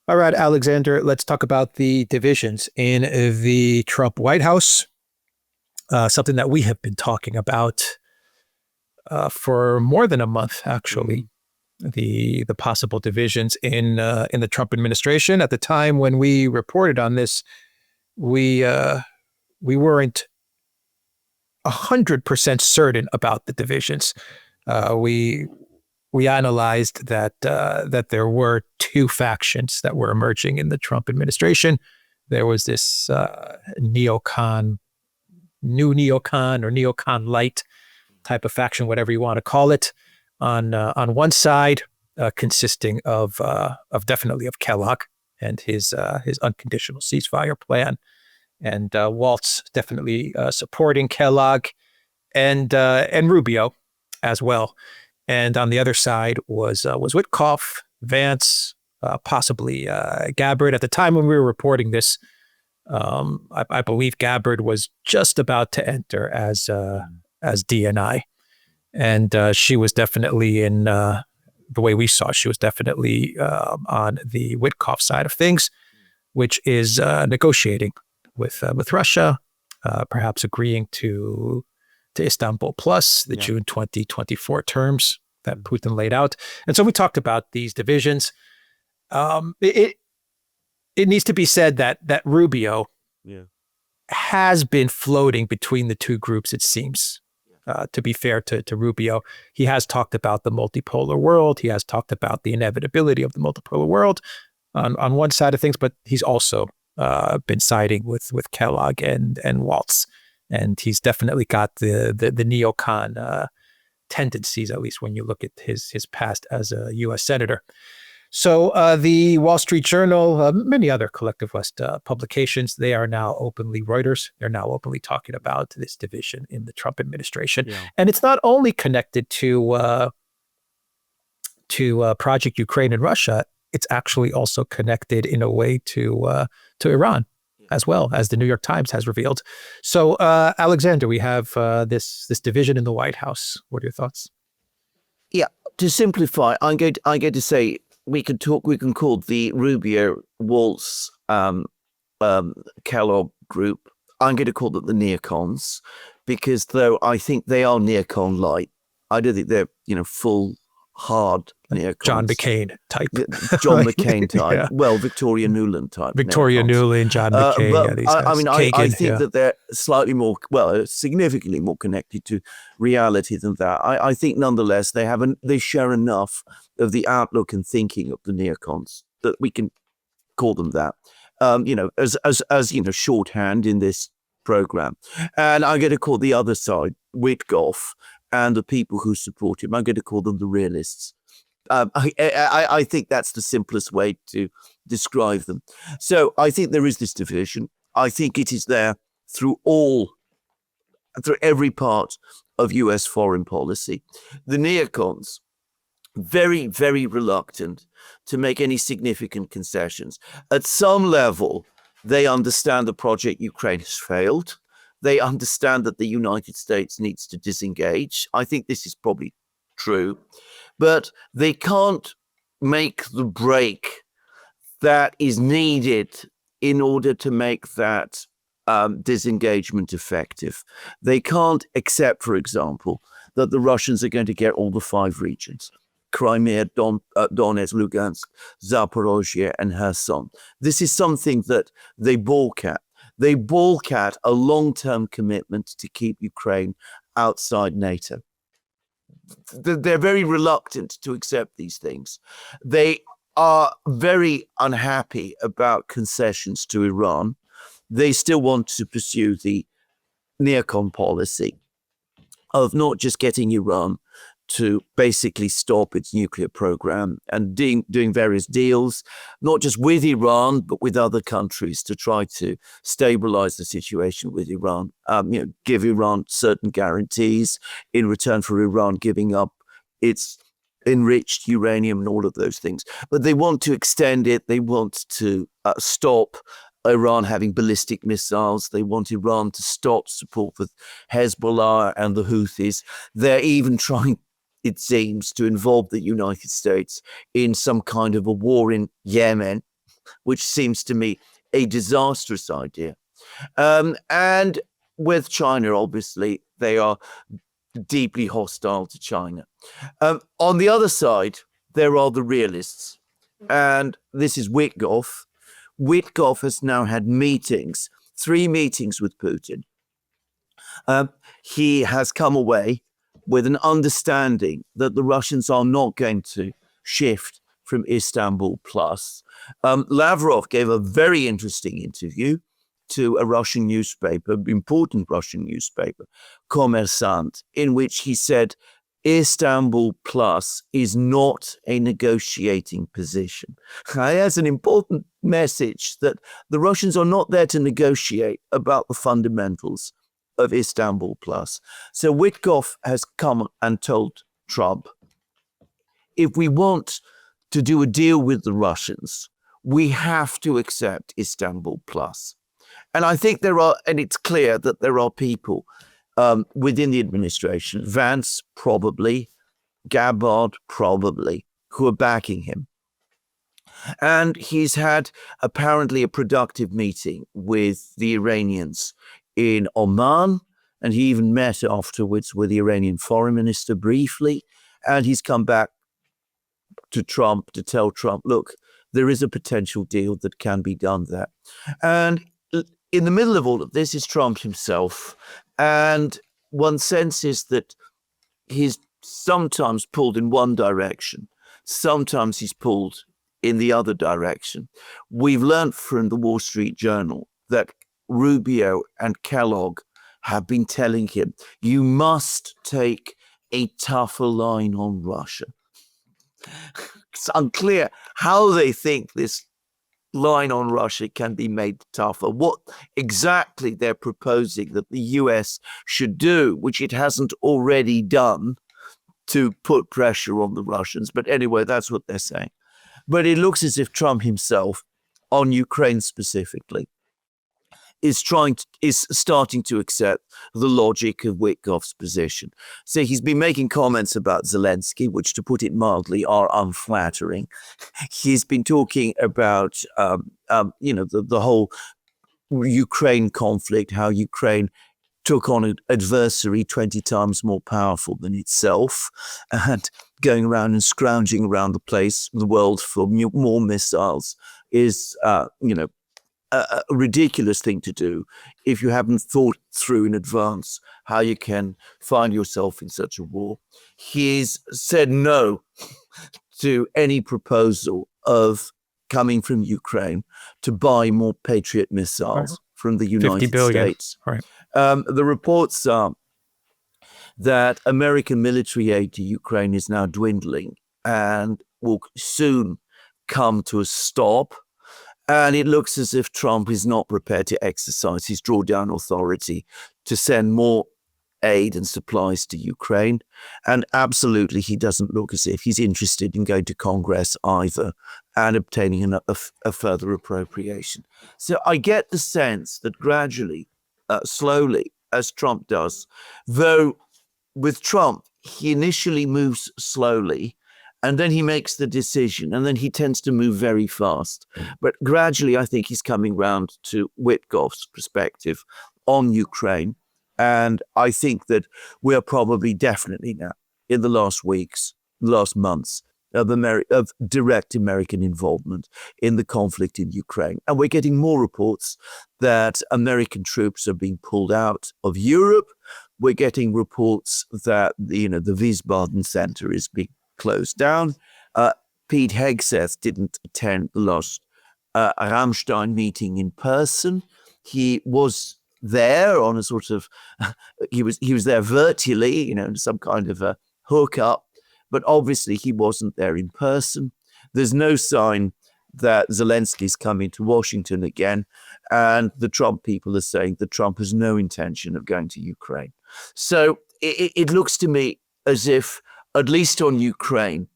All right, Alexander, let's talk about the divisions in the Trump White House, something that we have been talking about for more than a month, actually. The possible divisions in the Trump administration. At the time when we reported on this, we weren't 100% certain about the divisions. We analyzed that there were two factions that were emerging in the Trump administration. There was this neocon, new neocon or neocon light type of faction, whatever you want to call it, on one side, consisting of definitely of Kellogg and his unconditional ceasefire plan, and Waltz definitely supporting Kellogg, and Rubio as well. And on the other side was Witkoff, Vance, possibly Gabbard. At the time when we were reporting this, I believe Gabbard was just about to enter as DNI, and she was definitely in the way we saw. She was definitely on the Witkoff side of things, which is negotiating with Russia, perhaps agreeing to Istanbul Plus, the June 2024 terms that Putin laid out. And so we talked about these divisions. It needs to be said that Rubio has been floating between the two groups, it seems. To be fair to Rubio, he has talked about the multipolar world. He has talked about the inevitability of the multipolar world on one side of things, but he's also been siding with Kellogg and Waltz. And he's definitely got the neocon tendencies, at least when you look at his past as a U.S. senator. So the Wall Street Journal, many other collectivist publications, they are now openly, Reuters, they're now openly talking about this division in the Trump administration. Yeah. And it's not only connected to Project Ukraine and Russia, it's actually also connected in a way to Iran, as well, as the New York Times has revealed. So, Alexander, we have this division in the White House. What are your thoughts? Yeah, to simplify, I'm going to say we can call the Rubio Waltz Kellogg group. I'm going to call them the neocons, because though I think they are neocon light, I don't think they're full hard neocons. John McCain type. John McCain type. Yeah. Well, Victoria Nuland type. Victoria Nuland, John McCain. But yeah, these guys. I mean, I think that they're slightly more, significantly more connected to reality than that. I think nonetheless they share enough of the outlook and thinking of the neocons that we can call them that. As shorthand in this program. And I'm going to call the other side, Witkoff, and the people who support him, I'm going to call them the realists. I think that's the simplest way to describe them. So I think there is this division. I think it is there through every part of US foreign policy. The neocons, very, very reluctant to make any significant concessions. At some level, they understand the Project Ukraine has failed. They understand that the United States needs to disengage. I think this is probably true, but they can't make the break that is needed in order to make that disengagement effective. They can't accept, for example, that the Russians are going to get all the 5 regions: Crimea, Donetsk, Lugansk, Zaporozhye, and Kherson. This is something that they balk at. They balk at a long-term commitment to keep Ukraine outside NATO. They're very reluctant to accept these things. They are very unhappy about concessions to Iran. They still want to pursue the neocon policy of not just getting Iran to basically stop its nuclear program and doing various deals, not just with Iran, but with other countries to try to stabilize the situation with Iran, give Iran certain guarantees in return for Iran giving up its enriched uranium and all of those things. But they want to extend it. They want to stop Iran having ballistic missiles. They want Iran to stop support for Hezbollah and the Houthis. They're even trying, it seems, to involve the United States in some kind of a war in Yemen. which seems to me a disastrous idea. And with China, obviously, they are deeply hostile to China. On the other side, there are the realists, and this is Witkoff. Witkoff has now had meetings, 3 meetings with Putin. He has come away with an understanding that the Russians are not going to shift from Istanbul Plus. Lavrov gave a very interesting interview to a Russian newspaper, important Russian newspaper, Kommersant, in which he said Istanbul Plus is not a negotiating position. That's an important message that the Russians are not there to negotiate about the fundamentals of Istanbul Plus. So Witkoff has come and told Trump, if we want to do a deal with the Russians, we have to accept Istanbul Plus. And I think and it's clear that there are people within the administration, Vance probably, Gabbard probably, who are backing him. And he's had apparently a productive meeting with the Iranians in Oman, and he even met afterwards with the Iranian foreign minister briefly, and he's come back to Trump to tell Trump, look, there is a potential deal that can be done there. And in the middle of all of this is Trump himself, and one senses that he's sometimes pulled in one direction, sometimes he's pulled in the other direction. We've learned from the Wall Street Journal that Rubio and Kellogg have been telling him, you must take a tougher line on Russia. It's unclear how they think this line on Russia can be made tougher, what exactly they're proposing that the US should do, which it hasn't already done to put pressure on the Russians. But anyway, that's what they're saying. But it looks as if Trump himself, on Ukraine specifically, is starting to accept the logic of Witkoff's position. So he's been making comments about Zelensky, which, to put it mildly, are unflattering. He's been talking about, the whole Ukraine conflict, how Ukraine took on an adversary 20 times more powerful than itself, and going around and scrounging around the world for more missiles is, a ridiculous thing to do if you haven't thought through in advance how you can find yourself in such a war. He's said no to any proposal of coming from Ukraine to buy more Patriot missiles from the United States. Right. The reports are that American military aid to Ukraine is now dwindling and will soon come to a stop. And it looks as if Trump is not prepared to exercise his drawdown authority to send more aid and supplies to Ukraine. And absolutely, he doesn't look as if he's interested in going to Congress either and obtaining a further appropriation. So I get the sense that gradually, slowly, as Trump does, though with Trump, he initially moves slowly, and then he makes the decision, and then he tends to move very fast. But gradually, I think he's coming round to Witkoff's perspective on Ukraine. And I think that we're probably definitely now in the last weeks, last months of direct American involvement in the conflict in Ukraine. And we're getting more reports that American troops are being pulled out of Europe. We're getting reports that, the Wiesbaden Center is being closed down. Pete Hegseth didn't attend the last Rammstein meeting in person. He was there on a sort of, he was there virtually, some kind of a hookup, but obviously he wasn't there in person. There's no sign that Zelensky's coming to Washington again, and the Trump people are saying that Trump has no intention of going to Ukraine. So it looks to me as if, at least on Ukraine,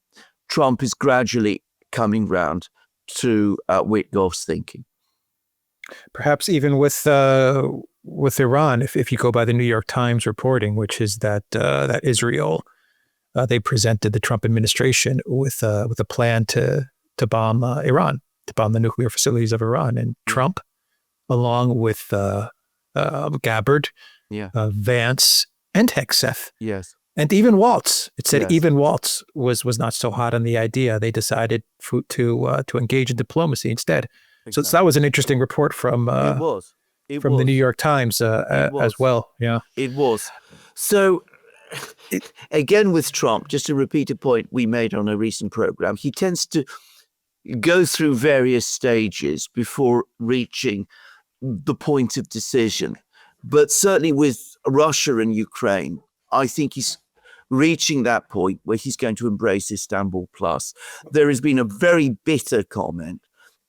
Trump is gradually coming round to Witkoff's thinking. Perhaps even with Iran, if you go by the New York Times reporting, which is that Israel, they presented the Trump administration with a plan to bomb Iran, to bomb the nuclear facilities of Iran. And Trump, along with Gabbard, Vance, and Hegseth, and even Waltz. It said even Waltz was not so hot on the idea. They decided to engage in diplomacy instead. Exactly. So that was an interesting report from from the New York Times as well. Yeah, it was. So again, with Trump, just to repeat a point we made on a recent program, he tends to go through various stages before reaching the point of decision. But certainly with Russia and Ukraine, I think he's reaching that point where he's going to embrace Istanbul Plus. There has been a very bitter comment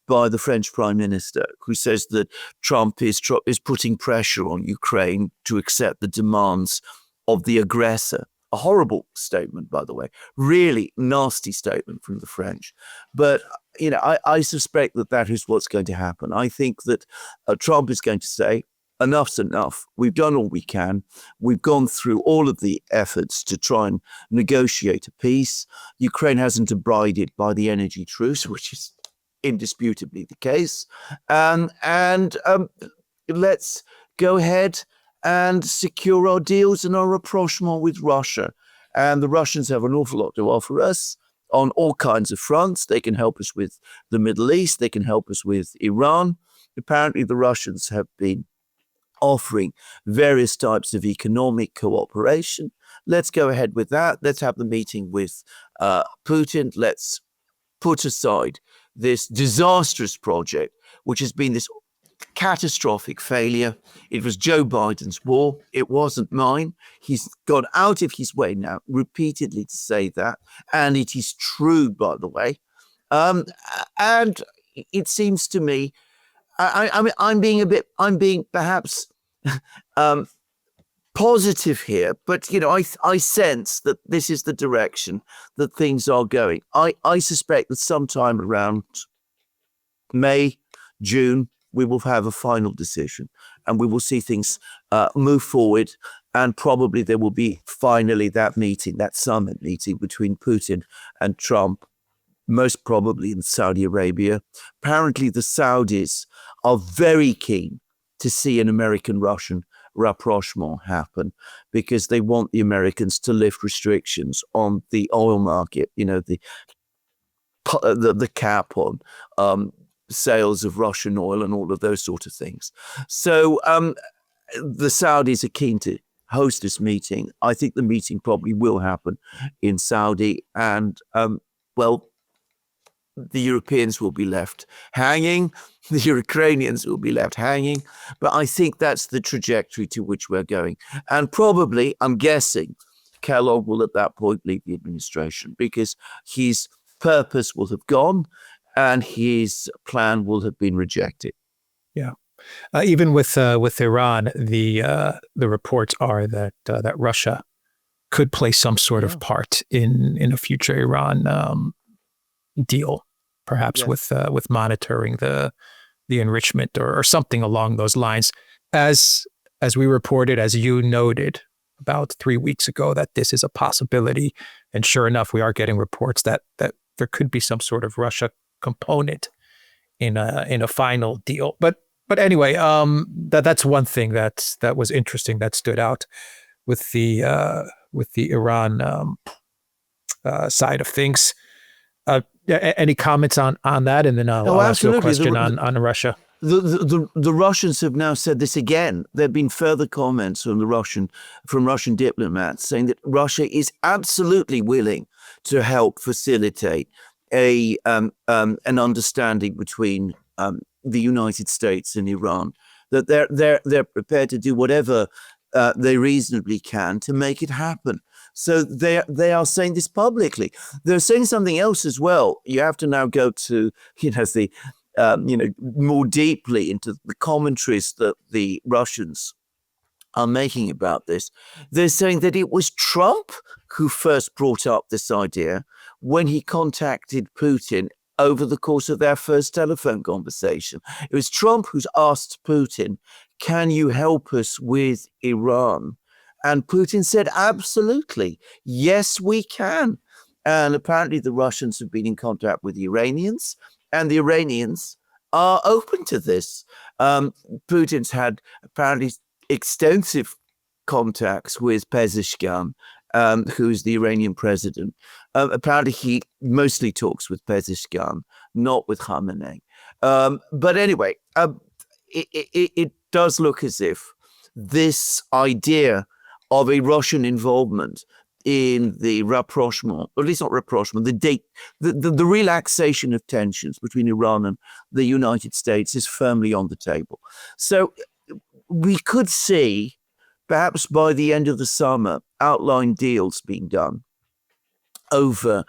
by the French Prime Minister, who says that Trump is putting pressure on Ukraine to accept the demands of the aggressor. A horrible statement, by the way, really nasty statement from the French. But, I suspect that is what's going to happen. I think that Trump is going to say, enough's enough. We've done all we can. We've gone through all of the efforts to try and negotiate a peace. Ukraine hasn't abided by the energy truce, which is indisputably the case. And let's go ahead and secure our deals and our rapprochement with Russia. And the Russians have an awful lot to offer us on all kinds of fronts. They can help us with the Middle East. They can help us with Iran. Apparently, the Russians have been offering various types of economic cooperation. Let's go ahead with that. Let's have the meeting with Putin. Let's put aside this disastrous project, which has been this catastrophic failure. It was Joe Biden's war. It wasn't mine. He's gone out of his way now repeatedly to say that. And it is true, by the way. And it seems to me, I'm being perhaps positive here, but I sense that this is the direction that things are going. I suspect that sometime around May, June, we will have a final decision and we will see things move forward. And probably there will be finally that meeting, that summit meeting between Putin and Trump, most probably in Saudi Arabia. Apparently the Saudis are very keen to see an American-Russian rapprochement happen because they want the Americans to lift restrictions on the oil market, the cap on sales of Russian oil and all of those sort of things. So the Saudis are keen to host this meeting. I think the meeting probably will happen in Saudi, and the Europeans will be left hanging, the Ukrainians will be left hanging, but I think that's the trajectory to which we're going. And probably, I'm guessing, Kellogg will at that point leave the administration because his purpose will have gone and his plan will have been rejected. Yeah. Even with Iran, the reports are that that Russia could play some sort of part in a future Iran deal, perhaps with monitoring the enrichment or something along those lines. As we reported, as you noted about 3 weeks ago, that this is a possibility, and sure enough, we are getting reports that there could be some sort of Russia component in a final deal. But anyway, that's one thing that was interesting that stood out with the Iran side of things. Any comments on that, and then I'll ask you a question on Russia. The Russians have now said this again. There have been further comments from Russian diplomats saying that Russia is absolutely willing to help facilitate an understanding between the United States and Iran. That they're prepared to do whatever they reasonably can to make it happen. So they are saying this publicly. They're saying something else as well. You have to now go to more deeply into the commentaries that the Russians are making about this. They're saying that it was Trump who first brought up this idea when he contacted Putin over the course of their first telephone conversation. It was Trump who's asked Putin, "Can you help us with Iran?" And Putin said, "Absolutely. Yes, we can." And apparently the Russians have been in contact with the Iranians and the Iranians are open to this. Putin's had apparently extensive contacts with Pezeshkian, who's the Iranian president. Apparently, he mostly talks with Pezeshkian, not with Khamenei. But anyway, it does look as if this idea of a Russian involvement in the rapprochement, or at least not rapprochement, the relaxation of tensions between Iran and the United States is firmly on the table. So we could see, perhaps by the end of the summer, outline deals being done over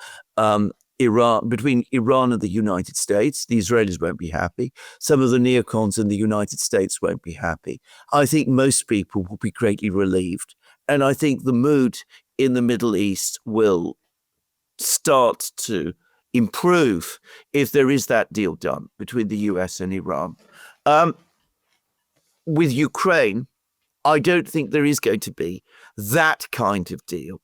Iran, between Iran and the United States. The Israelis won't be happy. Some of the neocons in the United States won't be happy. I think most people will be greatly relieved. And I think the mood in the Middle East will start to improve if there is that deal done between the US and Iran. With Ukraine, I don't think there is going to be that kind of deal.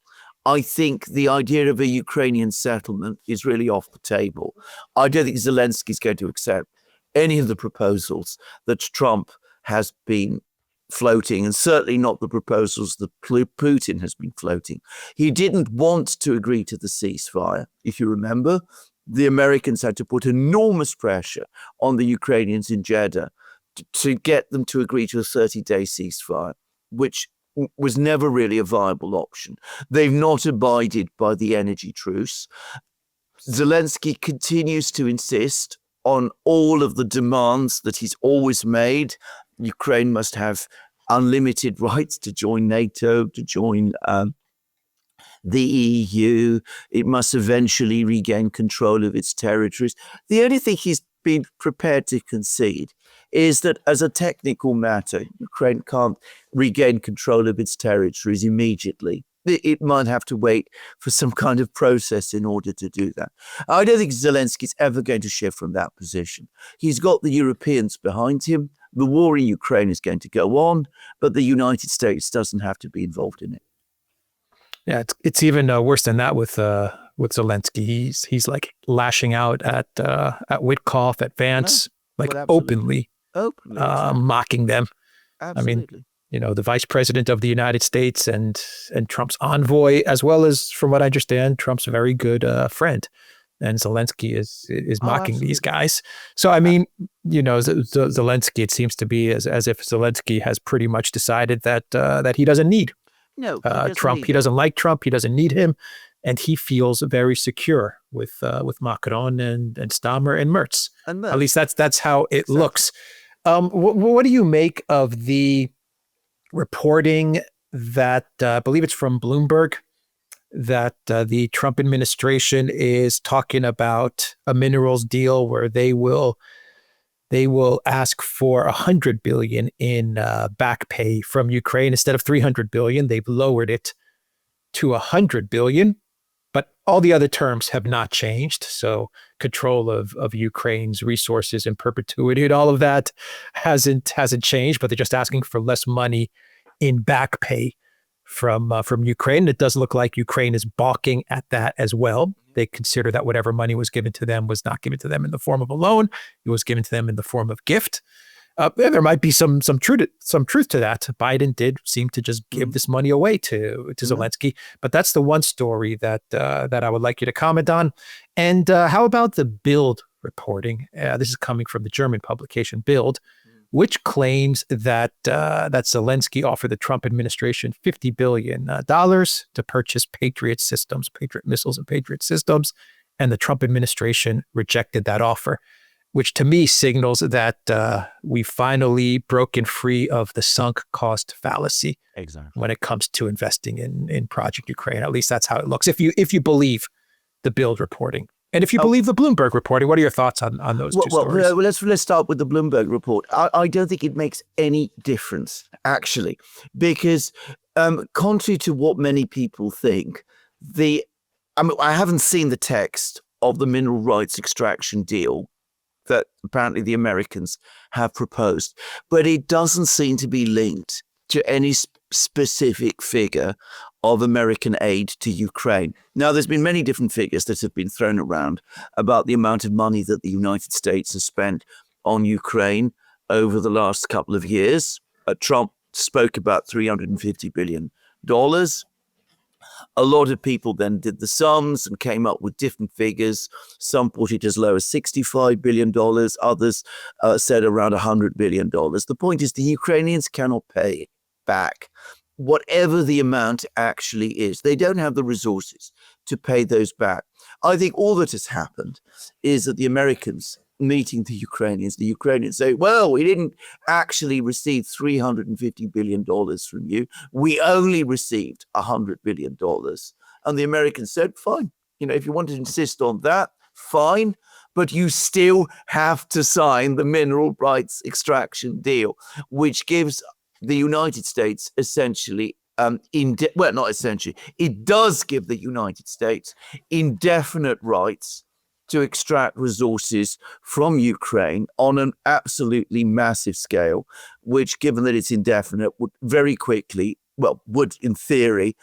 I think the idea of a Ukrainian settlement is really off the table. I don't think Zelensky is going to accept any of the proposals that Trump has been floating, and certainly not the proposals that Putin has been floating. He didn't want to agree to the ceasefire. If you remember, the Americans had to put enormous pressure on the Ukrainians in Jeddah to get them to agree to a 30-day ceasefire, which was never really a viable option. They've not abided by the energy truce. Zelensky continues to insist on all of the demands that he's always made. Ukraine must have unlimited rights to join NATO, to join the EU. It must eventually regain control of its territories. The only thing he's been prepared to concede is that as a technical matter, Ukraine can't regain control of its territories immediately. It might have to wait for some kind of process in order to do that. I don't think Zelensky's ever going to shift from that position. He's got the Europeans behind him. The war in Ukraine is going to go on, but the United States doesn't have to be involved in it. Yeah, it's even worse than that with Zelensky. He's like lashing out at Witkoff, at Vance, openly mocking them. Absolutely. I mean, the vice president of the United States and Trump's envoy, as well as, from what I understand, Trump's very good friend. And Zelensky is mocking these guys. So, I mean, Zelensky, it seems to be as if Zelensky has pretty much decided that he doesn't need Trump. He doesn't like Trump. He doesn't need him. And he feels very secure with Macron and Stammer and Merz. At least that's how it looks. What do you make of the reporting that I believe it's from Bloomberg, that the Trump administration is talking about a minerals deal where they will ask for $100 billion in back pay from Ukraine instead of $300 billion. They've lowered it to $100 billion, but all the other terms have not changed. So control of Ukraine's resources in perpetuity and all of that hasn't changed, but they're just asking for less money in back pay from Ukraine. It does look like Ukraine is balking at that as well. They consider that whatever money was given to them was not given to them in the form of a loan. It was given to them in the form of gift. There might be some truth to that. Biden did seem to just give this money away to Zelensky, but that's the one story that I would like you to comment on. And how about the Bild reporting? This is coming from the German publication Bild, which claims that Zelensky offered the Trump administration $50 billion to purchase Patriot systems, Patriot missiles and Patriot systems, and the Trump administration rejected that offer, which to me signals that we've finally broken free of the sunk cost fallacy when it comes to investing in Project Ukraine. At least that's how it looks. If you believe the Bild reporting. And if you believe the Bloomberg reporting, what are your thoughts on those two stories? Well, let's start with the Bloomberg report. I don't think it makes any difference, actually, because contrary to what many people think, I haven't seen the text of the mineral rights extraction deal that apparently the Americans have proposed, but it doesn't seem to be linked to any specific figure of American aid to Ukraine. Now, there's been many different figures that have been thrown around about the amount of money that the United States has spent on Ukraine over the last couple of years. Trump spoke about $350 billion. A lot of people then did the sums and came up with different figures. Some put it as low as $65 billion. Others said around $100 billion. The point is the Ukrainians cannot pay back whatever the amount actually is. They don't have the resources to pay those back. I think all that has happened is that the Americans meeting the Ukrainians say, well, we didn't actually receive $350 billion from you. We only received $100 billion. And the Americans said, fine, if you want to insist on that, fine, but you still have to sign the mineral rights extraction deal, which gives the United States essentially, not essentially, it does give the United States indefinite rights to extract resources from Ukraine on an absolutely massive scale, which, given that it's indefinite, would very quickly, would in theory,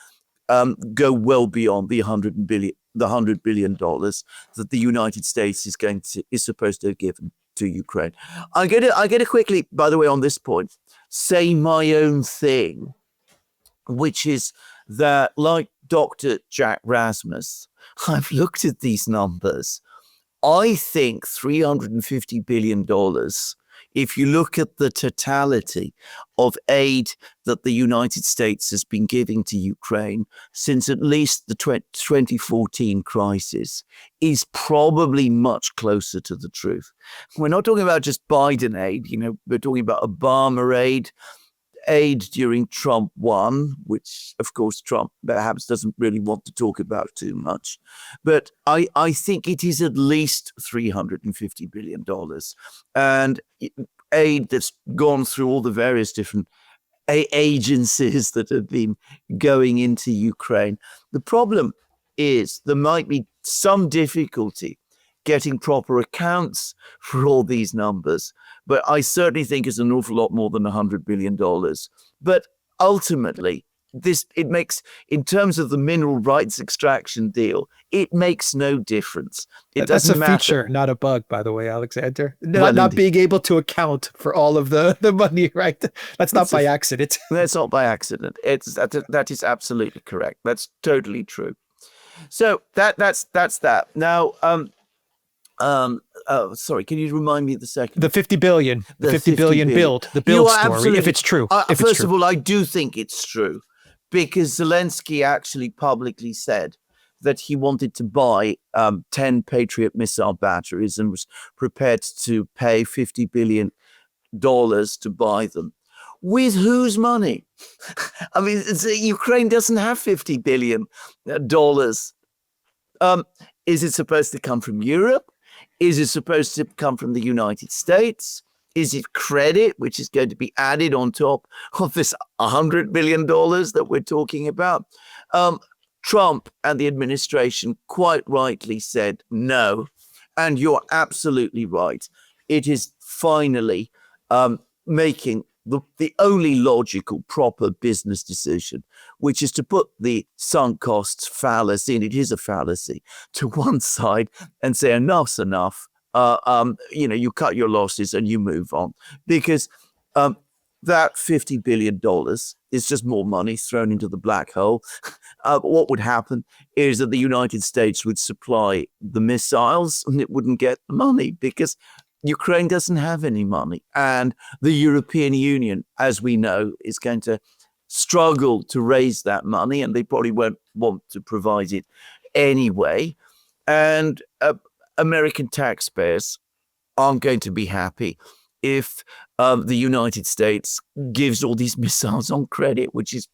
go well beyond the $100 billion that the United States is supposed to have given to Ukraine. I get to quickly, by the way, on this point, say my own thing, which is that, like Dr. Jack Rasmus, I've looked at these numbers. I think $350 billion, if you look at the totality of aid that the United States has been giving to Ukraine since at least the 2014 crisis, is probably much closer to the truth. We're not talking about just Biden aid, we're talking about Obama aid during Trump 1, which, of course, Trump perhaps doesn't really want to talk about too much. But I think it is at least $350 billion. And aid that's gone through all the various different agencies that have been going into Ukraine. The problem is there might be some difficulty getting proper accounts for all these numbers. But I certainly think it's an awful lot more than $100 billion. But ultimately, it makes, in terms of the mineral rights extraction deal, it makes no difference. That's a feature, not a bug, by the way, Alexander. Not being able to account for all of the money, right? That's not by accident. That's not by accident. That is absolutely correct. That's totally true. So that's that. Now, sorry, can you remind me of the second? The 50 billion, the 50 billion build, the build story, if it's true. First of all, I do think it's true, because Zelensky actually publicly said that he wanted to buy 10 Patriot missile batteries and was prepared to pay $50 billion to buy them. With whose money? I mean, Ukraine doesn't have $50 billion. Is it supposed to come from Europe? Is it supposed to come from the United States? Is it credit, which is going to be added on top of this $100 billion that we're talking about? Trump and the administration quite rightly said no. And you're absolutely right. It is finally making the only logical, proper business decision, which is to put the sunk costs fallacy, and it is a fallacy, to one side and say enough's enough. You cut your losses and you move on, because that $50 billion is just more money thrown into the black hole. What would happen is that the United States would supply the missiles and it wouldn't get the money, because Ukraine doesn't have any money. And the European Union, as we know, is going to struggle to raise that money, and they probably won't want to provide it anyway. And American taxpayers aren't going to be happy if the United States gives all these missiles on credit, which is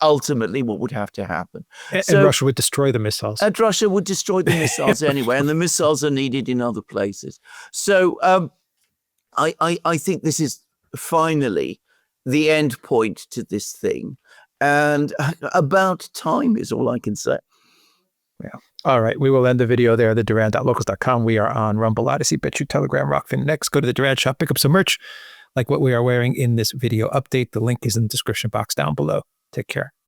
ultimately what would have to happen. And Russia would destroy the missiles. And Russia would destroy the missiles anyway, and the missiles are needed in other places. So I think this is finally the end point to this thing. And about time is all I can say. Yeah. All right. We will end the video there. The Duran.locals.com. We are on Rumble, Odyssey, BitChute, Telegram, Rockfin. Next, go to the Duran shop, pick up some merch like what we are wearing in this video update. The link is in the description box down below. Take care.